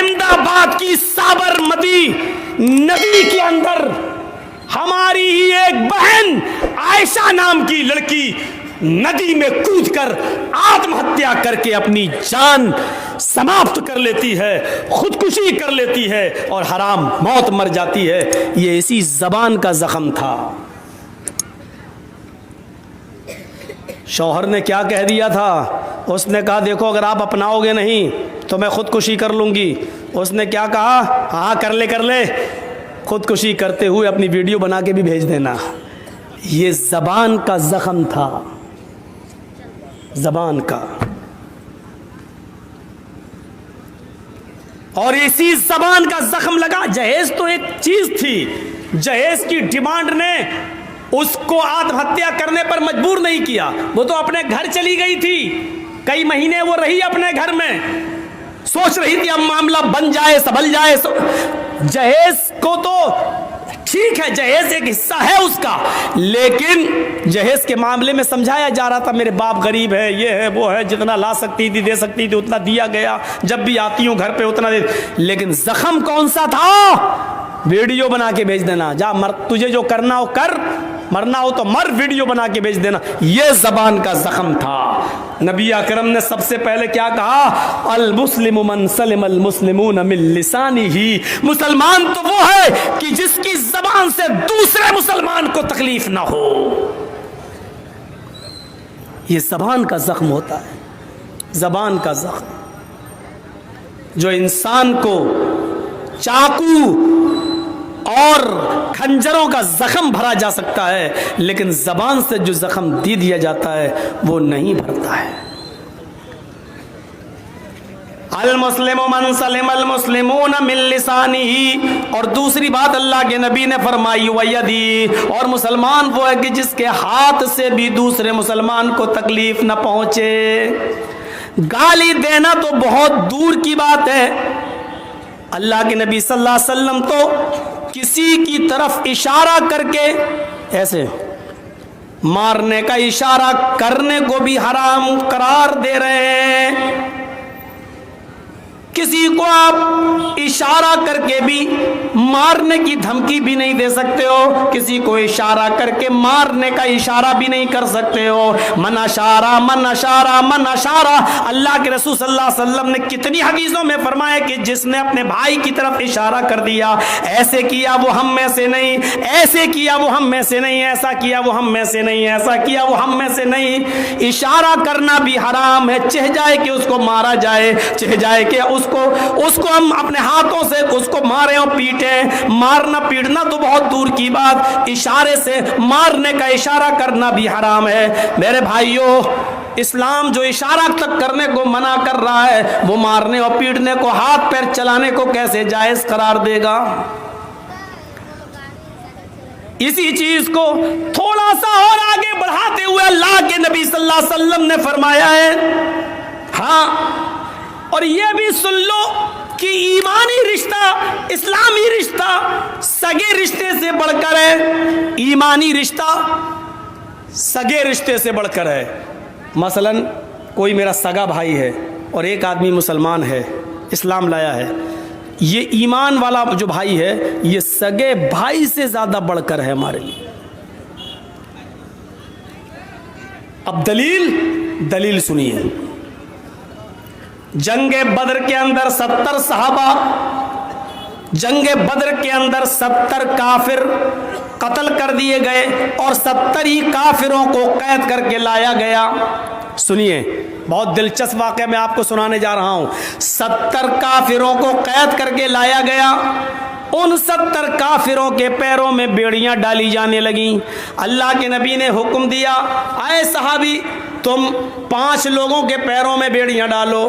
अहमदाबाद की साबरमती नदी के अंदर हमारी ही एक बहन आयशा नाम की लड़की नदी में कूदकर आत्महत्या करके अपनी जान समाप्त कर लेती है, खुदकुशी कर लेती है और हराम मौत मर जाती है। ये इसी जबान का जख्म था। शौहर ने क्या कह दिया था? उसने कहा देखो अगर आप अपनाओगे नहीं तो मैं खुदकुशी कर लूँगी। उसने क्या कहा? हाँ कर ले, खुदकुशी करते हुए अपनी वीडियो बना के भी भेज देना। ये ज़बान का ज़ख्म था, ज़बान का। और इसी ज़बान का ज़ख्म लगा। जहेज तो एक चीज़ थी, जहेज की डिमांड ने उसको आत्महत्या करने पर मजबूर नहीं किया। वो तो अपने घर चली गई थी, कई महीने वो रही अपने घर में, सोच रही थी अब मामला बन जाए, संभल जाए। जहेज को तो ठीक है, जहेज एक हिस्सा है उसका, लेकिन जहेज के मामले में समझाया जा रहा था मेरे बाप गरीब है, ये है वो है, जितना ला सकती थी दे सकती थी उतना दिया गया, जब भी आती हूँ घर पे उतना दे। लेकिन जख्म कौन सा था? वीडियो बना के भेज देना, जा मर, तुझे जो करना हो कर, मरना हो तो मर, वीडियो बना के भेज देना। ये जबान का जख्म था। नबी अकरम ने सबसे पहले क्या कहा? अल मुस्लिमु मन सलिमल मुस्लिमून मिन लिसानिही। मुसलमान तो वो है कि जिसकी जबान से दूसरे मुसलमान को तकलीफ ना हो। ये जबान का जख्म होता है, जबान का जख्म जो इंसान को चाकू और खंजरों का जख्म भरा जा सकता है, लेकिन जबान से जो जख्म दे दिया जाता है वो नहीं भरता है। अल मुस्लिमु मन सलिमल मुस्लिमून मिन लिसानिही। और दूसरी बात अल्लाह के नबी ने फरमाई वयदी, और मुसलमान वो है कि जिसके हाथ से भी दूसरे मुसलमान को तकलीफ न पहुंचे। गाली देना तो बहुत दूर की बात है। अल्लाह के नबी सल्लल्लाहु अलैहि वसल्लम तो किसी की तरफ इशारा करके ऐसे मारने का इशारा करने को भी हराम करार दे रहे हैं। किसी को आप इशारा करके भी मारने की धमकी भी नहीं दे सकते हो, किसी को इशारा करके मारने का इशारा भी नहीं कर सकते हो। मन अशारा मन अशारा मन अशारा। अल्लाह के रसूल सल्लल्लाहु अलैहि वसल्लम ने कितनी हदीसों में फरमाया कि जिसने अपने भाई की तरफ इशारा कर दिया, ऐसे किया वो हम में से नहीं, ऐसे किया वो हम में से नहीं, ऐसा किया वो हम में से नहीं, ऐसा किया वो हम में से नहीं। इशारा करना भी हराम है, चाहे जाए कि उसको मारा जाए, चाहे जाए कि उसको हम अपने हाथों से उसको मारे और पीटे। मारना पीटना तो बहुत दूर की बात, इशारे से मारने का इशारा करना भी हराम है। मेरे भाइयों, इस्लाम जो इशारा तक करने को मना कर रहा है, वो मारने और पीटने को, हाथ पैर चलाने को कैसे जायज करार देगा? इसी चीज को थोड़ा सा और आगे बढ़ाते हुए अल्लाह के नबी सल्लल्लाहु अलैहि वसल्लम ने फरमाया है, हाँ, और ये भी सुन लो कि ईमानी रिश्ता, इस्लामी रिश्ता सगे रिश्ते से बढ़कर है। ईमानी रिश्ता सगे रिश्ते से बढ़कर है। मसलन कोई मेरा सगा भाई है और एक आदमी मुसलमान है, इस्लाम लाया है, ये ईमान वाला जो भाई है ये सगे भाई से ज्यादा बढ़कर है हमारे लिए। अब दलील सुनिए। जंगे बद्र के अंदर 70 सहाबा, जंगे बद्र के अंदर 70 काफिर कत्ल कर दिए गए और 70 ही काफिरों को कैद करके लाया गया। सुनिए, बहुत दिलचस्प वाक़या मैं आपको सुनाने जा रहा हूं। 70 काफिरों को कैद करके लाया गया। उन 70 काफिरों के पैरों में बेड़ियां डाली जाने लगी। अल्लाह के नबी ने हुक्म दिया, आए सहाबी तुम 5 लोगों के पैरों में बेड़ियां डालो,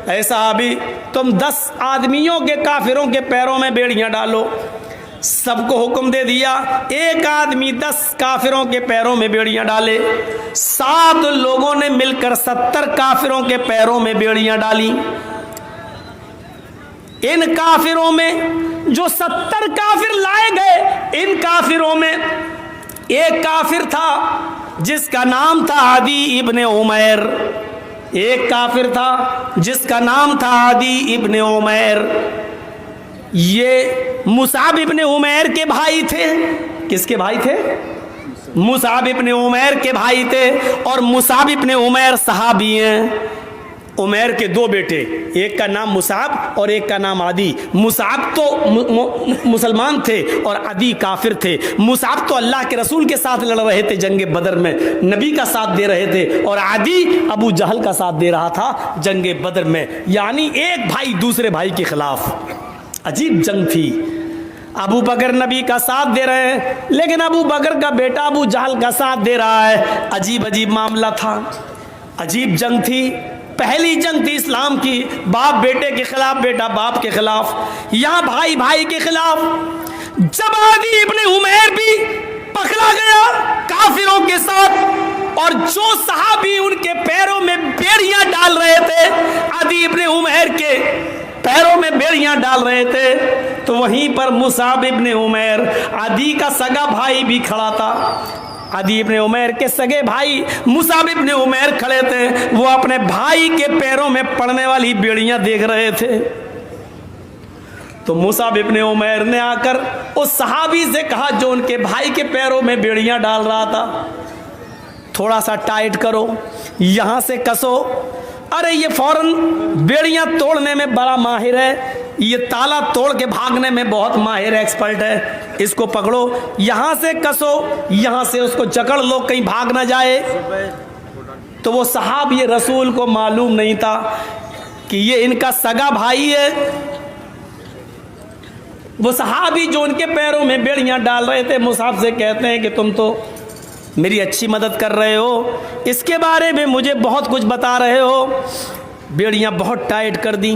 ऐ सहाबी तुम 10 आदमियों के काफिरों के पैरों में बेड़ियां डालो। सबको हुक्म दे दिया, एक आदमी 10 काफिरों के पैरों में बेड़ियां डाले। 7 लोगों ने मिलकर 70 काफिरों के पैरों में बेड़ियां डाली। इन काफिरों में जो 70 काफिर लाए गए, इन काफिरों में एक काफिर था जिसका नाम था आदी इब्ने उमैर। एक काफिर था जिसका नाम था आदी इब्ने उमैर। ये मुसाब इब्ने उमैर के भाई थे। किसके भाई थे? मुसाब इब्ने उमैर के भाई थे। और मुसाब इब्ने उमैर सहाबी हैं। उमैर के दो बेटे, एक का नाम मुसाब और एक का नाम आदी। मुसाब तो मुसलमान थे और आदी काफिर थे। मुसाब तो अल्लाह के रसूल के साथ लड़ रहे थे जंगे बदर में, नबी का साथ दे रहे थे, और आदी अबू जहल का साथ दे रहा था जंगे बदर में। यानी एक भाई दूसरे भाई के खिलाफ। अजीब जंग थी। अबू बकर नबी का साथ दे रहे हैं, लेकिन अबू बकर का बेटा अबू जहल का साथ दे रहा है। अजीब अजीब मामला था, अजीब जंग थी। पहली जंग थी इस्लाम की, बाप बेटे के खिलाफ, बेटा बाप के खिलाफ, यहाँ भाई भाई के खिलाफ। जब आदी इब्ने उमैर भी पकड़ा गया काफिरों के साथ, और जो सहाबी उनके पैरों में बेड़ियां डाल रहे थे, आदी इब्ने उमैर के पैरों में बेड़ियां डाल रहे थे, तो वहीं पर मुसाब इब्ने उमैर आदी का सगा भाई भी खड़ा था। आदी इब्ने उमैर के सगे भाई मुसाब इब्ने उमैर खड़े थे। वो अपने भाई के पैरों में पड़ने वाली बेड़ियां देख रहे थे। तो मुसाब इब्ने उमैर ने आकर उस सहाबी से कहा जो उनके भाई के पैरों में बेड़ियां डाल रहा था, थोड़ा सा टाइट करो, यहां से कसो। अरे ये फौरन बेड़ियां तोड़ने में बड़ा माहिर है, ये ताला तोड़ के भागने में बहुत माहिर एक्सपर्ट है, इसको पकड़ो, यहां से कसो, यहां से उसको जकड़ लो, कहीं भाग ना जाए। तो वो साहब ये रसूल को मालूम नहीं था कि ये इनका सगा भाई है। वो सहाबी जो उनके पैरों में बेड़ियां डाल रहे थे, मुसाब से कहते हैं कि तुम तो मेरी अच्छी मदद कर रहे हो, इसके बारे में मुझे बहुत कुछ बता रहे हो। बेड़ियां बहुत टाइट कर दी।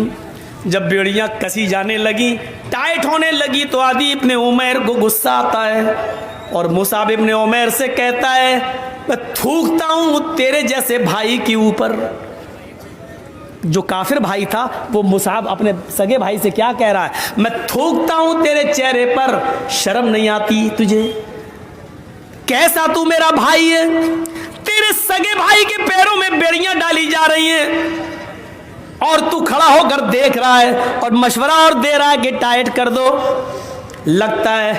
जब बेड़ियां कसी जाने लगी, टाइट होने लगी, तो आदी इब्ने उमैर को गुस्सा आता है और मुसाब इब्ने उमैर से कहता है, मैं थूकता हूं तेरे जैसे भाई के ऊपर। जो काफिर भाई था वो मुसाब अपने सगे भाई से क्या कह रहा है, मैं थूकता हूं तेरे चेहरे पर, शर्म नहीं आती तुझे? कैसा तू मेरा भाई है? तेरे सगे भाई के पैरों में बेड़ियां डाली जा रही हैं और तू खड़ा होकर देख रहा है और मशवरा और दे रहा है कि टाइट कर दो। लगता है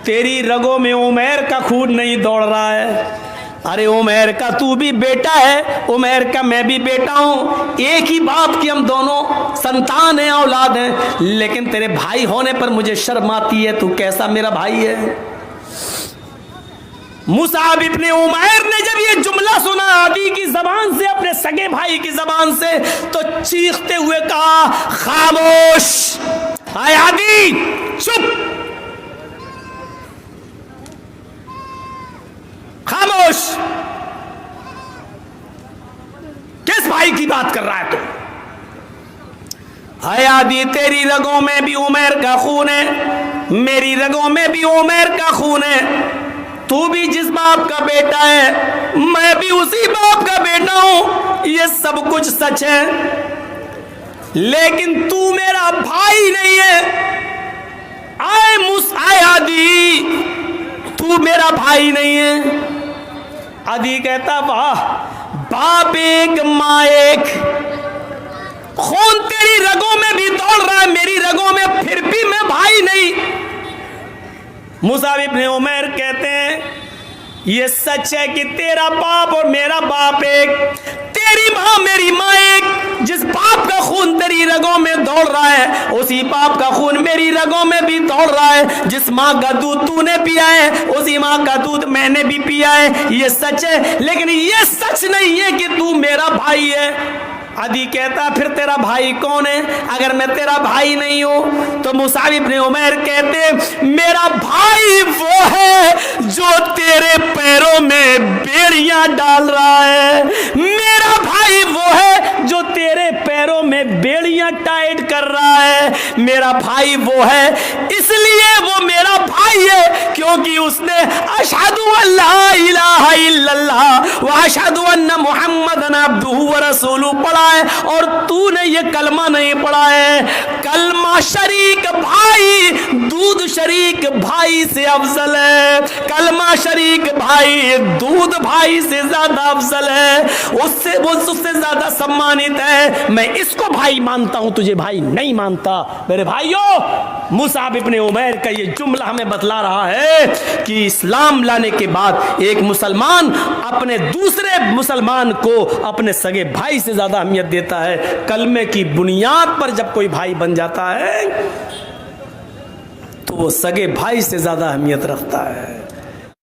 तेरी रगों में उमैर का खून नहीं दौड़ रहा है। अरे उमैर का तू भी बेटा है, उमैर का मैं भी बेटा हूं, एक ही बाप की हम दोनों संतान हैं, औलाद हैं, लेकिन तेरे भाई होने पर मुझे शर्म आती है। तू कैसा मेरा भाई है? मुसाब इब्ने उमैर ने जब ये जुमला सुना आदी की जबान से, अपने सगे भाई की जबान से, तो चीखते हुए कहा, खामोश, आए आदी, चुप, खामोश। किस भाई की बात कर रहा है तू? आए आदी, तेरी रगों में भी उमैर का खून है, मेरी रगों में भी उमैर का खून है। तू भी जिस बाप का बेटा है, मैं भी उसी बाप का बेटा हूं, ये सब कुछ सच है, लेकिन तू मेरा भाई नहीं है। आए आदी, तू मेरा भाई नहीं है। आदी कहता, वाह, बाप एक माँ एक, खून तेरी रगों में भी दौड़ रहा है, मेरी रगों में, फिर भी मैं भाई नहीं। मुसाब इब्ने उमैर कहते हैं, ये सच है कि तेरा बाप और मेरा बाप एक, तेरी माँ मेरी माँ एक। जिस बाप का खून तेरी रगों में दौड़ रहा है, उसी बाप का खून मेरी रगों में भी दौड़ रहा है। जिस माँ का दूध तूने पिया है, उसी माँ का दूध मैंने भी पिया है। ये सच है, लेकिन ये सच नहीं है कि तू मेरा भाई है। आदी कहता, फिर तेरा भाई कौन है? अगर मैं तेरा भाई नहीं हूं तो मुसाब इब्ने उमैर कहते, मेरा भाई वो है जो तेरे पैरों में बेड़ियां डाल रहा है। मेरा भाई वो है जो तेरे पैरों में बेड़ियां टाइट कर रहा है। मेरा भाई वो है, इसलिए वो मेरा भाई है क्योंकि उसने अशहदु अल्ला इलाहा इल्लल्लाह व अशहदु अन्ना मुहम्मदन अब्दुहु व रसूलुहु पढ़ा है, और तूने ये कलमा नहीं पढ़ा है। कलमा शरीक भाई, दूध शरीक भाई से अफजल है। कलमा शरीक भाई, दूध भाई से ज्यादा अफजल है, उससे ज्यादा सम्मानित है। मैं इसको भाई मानता हूं, तुझे भाई नहीं मानता। मेरे भाइयों, मुसाब इब्ने उमैर का ये जुमला हमें बतला रहा है कि इस्लाम लाने के बाद एक मुसलमान अपने दूसरे मुसलमान को अपने सगे भाई से ज्यादा अहमियत देता है। कलमे की बुनियाद पर जब कोई भाई बन जाता है तो वो सगे भाई से ज्यादा अहमियत रखता है।